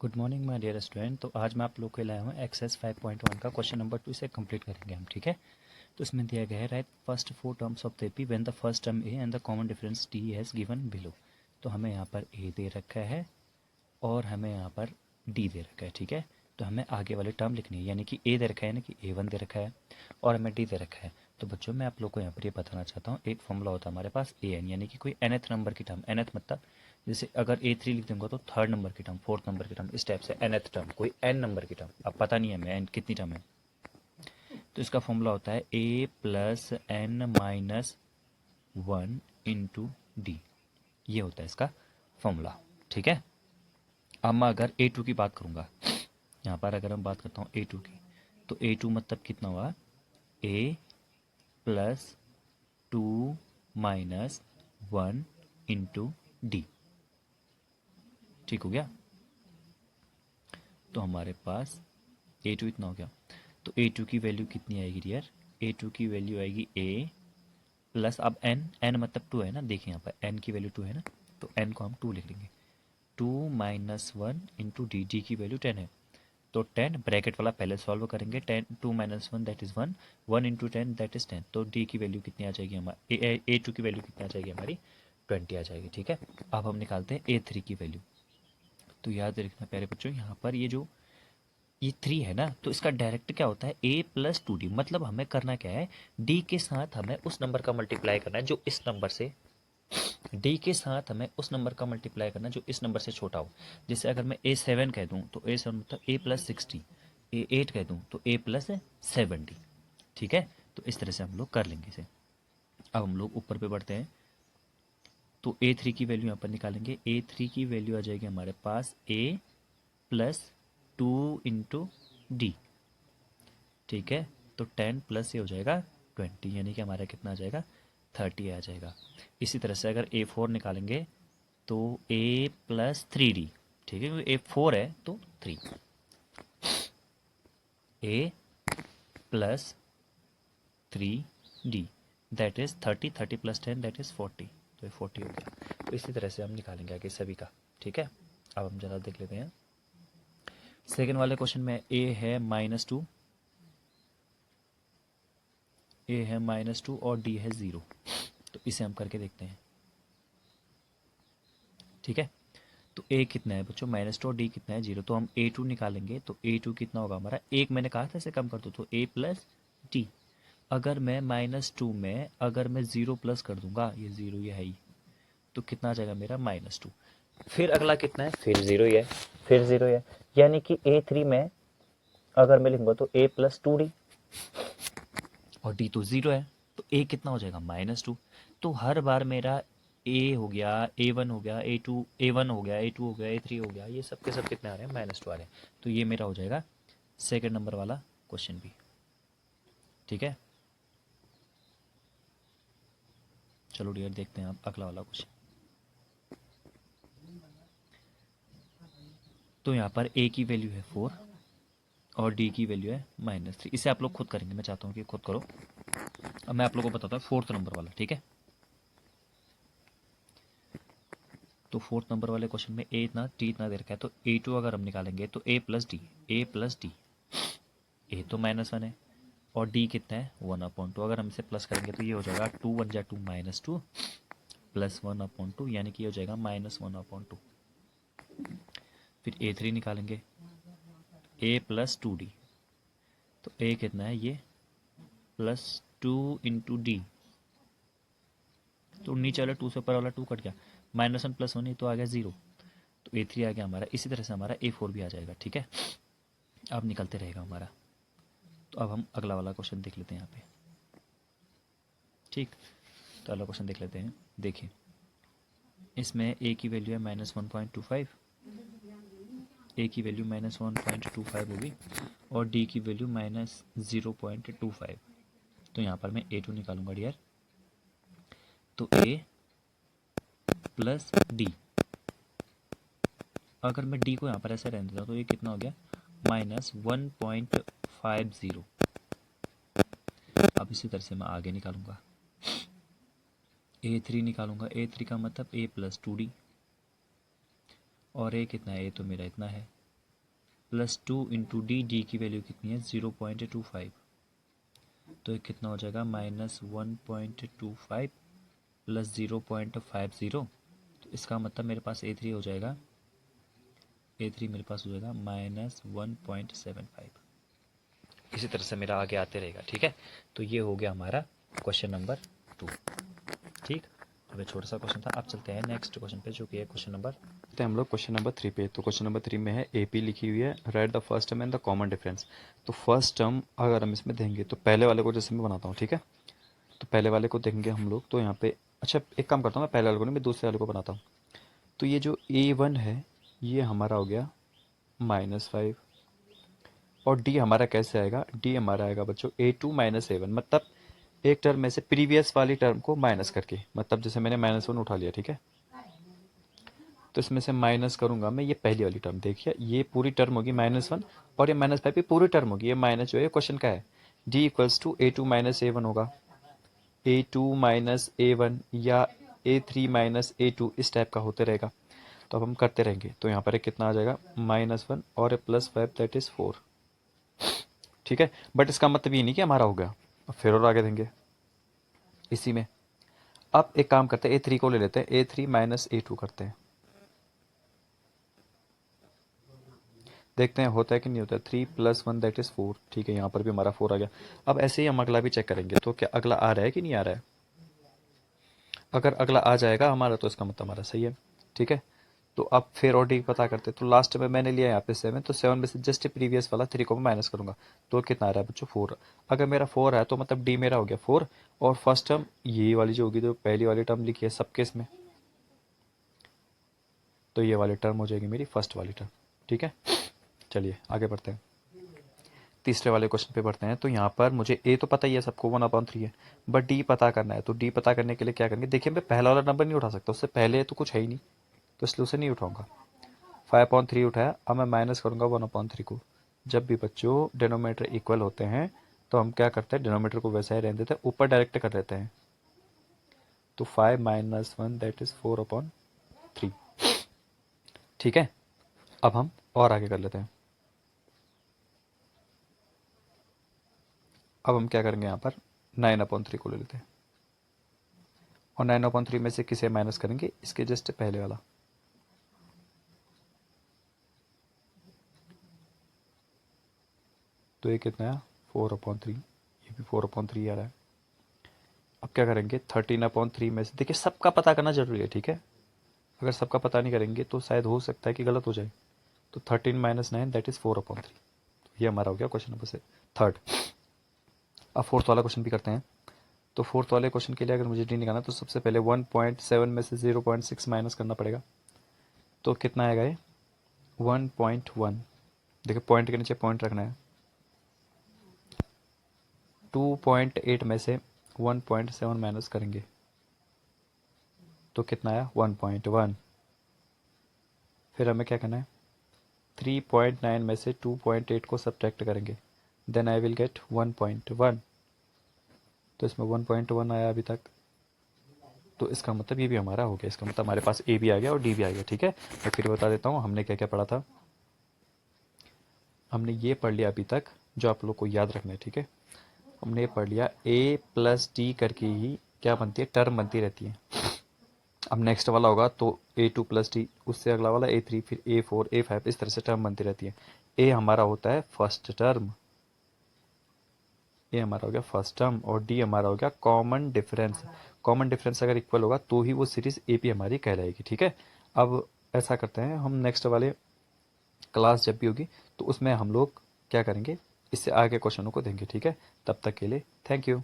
Good morning my dear student. तो आज मैं आप लोग के लाया हूँ एक्सरसाइज 5.1 का क्वेश्चन नंबर 2 से कंप्लीट करेंगे हम। ठीक है, तो इसमें दिया गया है right first four terms of the AP when the first term A and the common difference T has given below. तो हमें यहाँ पर ए दे रखा है और हमें यहाँ पर डी दे रखा है। ठीक है, तो हमें आगे वाले टर्म लिखनी है, यानी कि ए दे रखा है, यानी कि A1 दे रखा है और हमें डी दे रखा है। तो बच्चों मैं आप लोग को यहाँ पर ये बताना चाहता हूँ, एक फॉर्मूला होता है हमारे पास AN, यानी कि कोई nth नंबर की टर्म। nth मतलब जैसे अगर A3 लिख दूंगा तो थर्ड नंबर की टर्म, फोर्थ नंबर की टर्म, इस टाइप से nth टर्म, कोई n नंबर की टर्म। अब पता नहीं है हमें n कितनी टर्म है, तो इसका फॉर्मूला होता है A plus n minus 1 into D. ये होता है इसका फॉर्मूला। ठीक है, अब मैं अगर A2 की बात करूँगा, यहाँ पर अगर मैं बात करता हूँ A2 की, तो A2 मतलब कितना हुआ, A plus 2 minus 1 into D. ठीक हो गया, तो हमारे पास A2 इतना हो गया। तो A2 की वैल्यू कितनी आएगी डियर, A2 की वैल्यू आएगी A प्लस, अब n मतलब 2 है ना, देखिए यहाँ पर n की वैल्यू 2 है ना, तो n को हम 2 लिख लेंगे। 2 माइनस 1 इंटू डी, डी की वैल्यू 10 है, तो 10 ब्रैकेट वाला पहले सॉल्व करेंगे। 10 2 minus 1 that is 1, 1 into 10 that is 10। तो डी की वैल्यू कितनी आ जाएगी हमारी, A2 की वैल्यू कितनी आ जाएगी हमारी, 20 आ जाएगी। ठीक है, अब हम निकालते हैं A3 की वैल्यू। तो याद रखना प्यारे बच्चों, यहाँ पर ये 3 है ना, तो इसका डायरेक्ट क्या होता है A प्लस 2D। मतलब हमें करना क्या है, D के साथ हमें उस नंबर का मल्टीप्लाई करना है जो इस नंबर से, D के साथ हमें उस नंबर का मल्टीप्लाई करना है जो इस नंबर से छोटा हो। जैसे अगर मैं A7 कह दूँ तो A7 मतलब A प्लस 60, A8 कह दूँ तो A प्लस 70। ठीक है, तो इस तरह से हम लोग कर लेंगे इसे। अब हम लोग ऊपर पे बढ़ते हैं, तो A3 की वैल्यू यहाँ पर निकालेंगे। A3 की वैल्यू आ जाएगी हमारे पास A प्लस 2 इंटू डी। ठीक है, तो 10 प्लस ये हो जाएगा 20, यानी कि हमारा कितना आ जाएगा, 30 आ जाएगा। इसी तरह से अगर A4 निकालेंगे तो A प्लस 3D। ठीक है, क्योंकि A4 है तो 3, A plus 3D that is 30, 30 plus 10 that is 40, तो ये 40 हो गया। तो इसी तरह से हम निकालेंगे आगे सभी का। ठीक है, अब हम जरा देख लेते हैं सेकेंड वाले क्वेश्चन में। A है -2, A है -2 और D है 0। तो इसे हम करके देखते हैं। ठीक है, तो A कितना है बच्चों, -2 और D कितना है 0। तो हम A2 निकालेंगे, तो A2 कितना होगा हमारा, एक मैंने कहा था इसे कम कर दो, तो A प्लस डी। अगर मैं -2 में अगर मैं 0 प्लस कर दूंगा, ये 0 ये है ही, तो कितना आ जाएगा मेरा -2। फिर अगला कितना है, फिर 0 ही है, फिर 0 है, यानी कि A3 में अगर मैं लिखूंगा तो A प्लस 2D और D तो 0 है, तो A कितना हो जाएगा -2। तो हर बार मेरा A हो गया, A1 हो गया, A1 हो गया, A2 हो गया, A3 हो गया, ये सब के सब कितने आ रहे हैं, -2 आ रहे हैं। तो ये मेरा हो जाएगा सेकंड नंबर वाला क्वेश्चन भी। ठीक है, चलो डियर देखते हैं आप अगला वाला क्वेश्चन। तो यहाँ पर A की वैल्यू है 4 और D की वैल्यू है -3। इसे आप लोग खुद करेंगे, मैं चाहता हूँ कि खुद करो। अब मैं आप लोगों को बताता हूँ फोर्थ नंबर वाला। ठीक है, तो फोर्थ नंबर वाले क्वेश्चन में A इतना D इतना दे रखा है, तो A2 अगर हम निकालेंगे तो A plus D, A plus D, A तो -1 है और D कितना है 1/2। अगर हम इसे प्लस करेंगे तो ये हो जाएगा 2 1 जा 2 -2 प्लस 1/2, यानी कि ये हो जाएगा -1/2। फिर A3 निकालेंगे, A प्लस 2D, तो A कितना है ये +2 इंटू डी, तो नीचे वाला 2 से ऊपर वाला 2 कट गया, -1 + 1 तो आ गया 0, तो A3 आ गया हमारा। इसी तरह से हमारा A4 भी आ जाएगा। ठीक है, अब निकलते रहेगा हमारा। तो अब हम अगला वाला क्वेश्चन देख लेते हैं यहाँ पे। ठीक, तो अगला क्वेश्चन देख लेते हैं। देखिए, इसमें A की वैल्यू है -1.25, A की वैल्यू -1.25 होगी और D की वैल्यू -0.25। तो यहाँ पर मैं A2 निकालूंगा डियर, तो A प्लस डी, अगर मैं D को यहाँ पर ऐसे रहने देता हूँ तो ये कितना हो गया, -1.50। अब इसी तरह से मैं आगे निकालूंगा, A3 निकालूंगा। A3 का मतलब A प्लस 2D और A कितना है, A तो मेरा इतना है, प्लस 2 इंटू डी, डी की वैल्यू कितनी है 0.25, तो ये कितना हो जाएगा -1.25 प्लस 0.50, तो इसका मतलब मेरे पास A3 हो जाएगा, A3 मेरे पास हो जाएगा -1.75। इसी तरह से मेरा आगे आते रहेगा, ठीक है। तो ये हो गया हमारा क्वेश्चन नंबर 2, ठीक। अब ये छोटा सा क्वेश्चन था, अब चलते हैं नेक्स्ट क्वेश्चन पे जो कि है क्वेश्चन नंबर, तो हम लोग क्वेश्चन नंबर 3 पे। तो क्वेश्चन नंबर 3 में है एपी लिखी हुई है, right the first term and the common difference. तो फर्स्ट टर्म अगर हम इसमें देंगे तो पहले वाले को जैसे मैं बनाता हूँ, ठीक है। तो पहले वाले को देंगे हम लोग, तो यहाँ पे अच्छा एक काम करता हूँ, मैं पहले वाले को नहीं, मैं दूसरे वाले को बनाता हूँ। तो ये जो A1 है ये हमारा हो गया -5, और डी हमारा कैसे आएगा, डी हमारा आएगा बच्चों A2 -A1, मतलब एक टर्म में से प्रीवियस वाली टर्म को माइनस करके, मतलब जैसे मैंने -1 उठा लिया, ठीक है। तो इसमें से माइनस करूंगा मैं ये पहली वाली टर्म, देखिए ये पूरी टर्म होगी -1, और ये -5 भी पूरी टर्म होगी। ये माइनस जो है क्वेश्चन का है, D equals to A2 -A1 होगा, A2 -A1 या A3 -A2, इस टाइप का होते रहेगा। तो अब हम करते रहेंगे, तो यहाँ पर एक कितना आ जाएगा -1 और +5 दैट इज 4, ठीक है। बट इसका मतलब ये नहीं कि हमारा हो गया, अब फिर और आगे देंगे इसी में। अब एक काम करते हैं, A3 को ले लेते हैं, A3 -A2 करते हैं, देखते हैं होता है कि नहीं होता है। 3 + 1 दैट इज 4, ठीक है। यहाँ पर भी हमारा 4 आ गया। अब ऐसे ही हम अगला भी चेक करेंगे, तो क्या अगला आ रहा है कि नहीं आ रहा है। अगर अगला आ जाएगा हमारा तो इसका मतलब हमारा सही है, ठीक है। तो अब फिर और डी पता करते हैं। तो लास्ट में मैंने लिया यहाँ पे 7, तो 7 में से जस्ट प्रीवियस वाला 3 को मैं माइनस करूंगा, तो कितना आ रहा है बच्चों 4। अगर मेरा 4 है तो मतलब डी मेरा हो गया 4, और फर्स्ट टर्म ये वाली जो होगी, जो पहली वाली टर्म लिखी है सबके इसमें, तो ये वाली टर्म हो जाएगी मेरी फर्स्ट वाली टर्म, ठीक है। चलिए आगे बढ़ते हैं, तीसरे वाले क्वेश्चन पे बढ़ते हैं। तो यहाँ पर मुझे ए तो पता ही है सबको, 1/3 है, बट डी पता करना है। तो डी पता करने के लिए क्या करेंगे, देखिए मैं पहला वाला नंबर नहीं उठा सकता, उससे पहले तो कुछ है ही नहीं, तो इसलिए उसे नहीं उठाऊंगा। 5/3 उठाया, अब मैं माइनस करूंगा 1/3 को। जब भी बच्चों डिनोमीटर इक्वल होते हैं तो हम क्या करते हैं, डिनोमीटर को वैसा ही रहने देते हैं, ऊपर डायरेक्ट कर देते हैं। तो 5 - 1 दैट इज 4/3, ठीक है। अब हम और आगे कर लेते हैं। अब हम क्या करेंगे, यहाँ पर 9/3 को ले लेते हैं, और 9/3 में से किसे माइनस करेंगे, इसके जस्ट पहले वाला। तो ये कितना है 4/3, ये भी 4/3 आ रहा है। अब क्या करेंगे, 13/3 में से, देखिए सबका पता करना जरूरी है, ठीक है। अगर सबका पता नहीं करेंगे तो शायद हो सकता है कि गलत हो जाए। तो 13 - 9 दैट इज 4/3, ये हमारा हो गया क्वेश्चन नंबर से थर्ड। अब फोर्थ वाला क्वेश्चन भी करते हैं। तो फोर्थ वाले क्वेश्चन के लिए अगर मुझे डी निकालना है तो सबसे पहले 1.7 में से 0.6 माइनस करना पड़ेगा। तो कितना आएगा ये 1.1, देखिए पॉइंट के नीचे पॉइंट रखना है। 2.8 में से 1.7 माइनस करेंगे तो कितना आया 1.1। फिर हमें क्या करना है, 3.9 में से 2.8 को सब्ट्रैक्ट करेंगे, देन आई विल गेट 1.1। तो इसमें 1.1 आया अभी तक, तो इसका मतलब ये भी हमारा हो गया। इसका मतलब हमारे पास ए भी आ गया और डी भी आ गया, ठीक है। मैं फिर बता देता हूँ हमने क्या क्या पढ़ा था। हमने ये पढ़ लिया अभी तक, जो आप लोग को याद रखना है, ठीक है। हमने ये पढ़ लिया ए प्लस डी करके ही क्या बनती है, टर्म बनती रहती है। अब नेक्स्ट वाला होगा तो A2 + डी, उससे अगला वाला A3, फिर A4, A5, इस तरह से टर्म बनती रहती है। ए हमारा होता है फर्स्ट टर्म, ए हमारा हो गया फर्स्ट टर्म, और डी हमारा हो गया कॉमन डिफरेंस। कॉमन डिफरेंस अगर इक्वल होगा तो ही वो सीरीज एपी हमारी कहलाएगी, ठीक है। अब ऐसा करते हैं, हम नेक्स्ट वाले क्लास जब भी होगी तो उसमें हम लोग क्या करेंगे, इससे आगे क्वेश्चनों को देंगे, ठीक है। तब तक के लिए थैंक यू।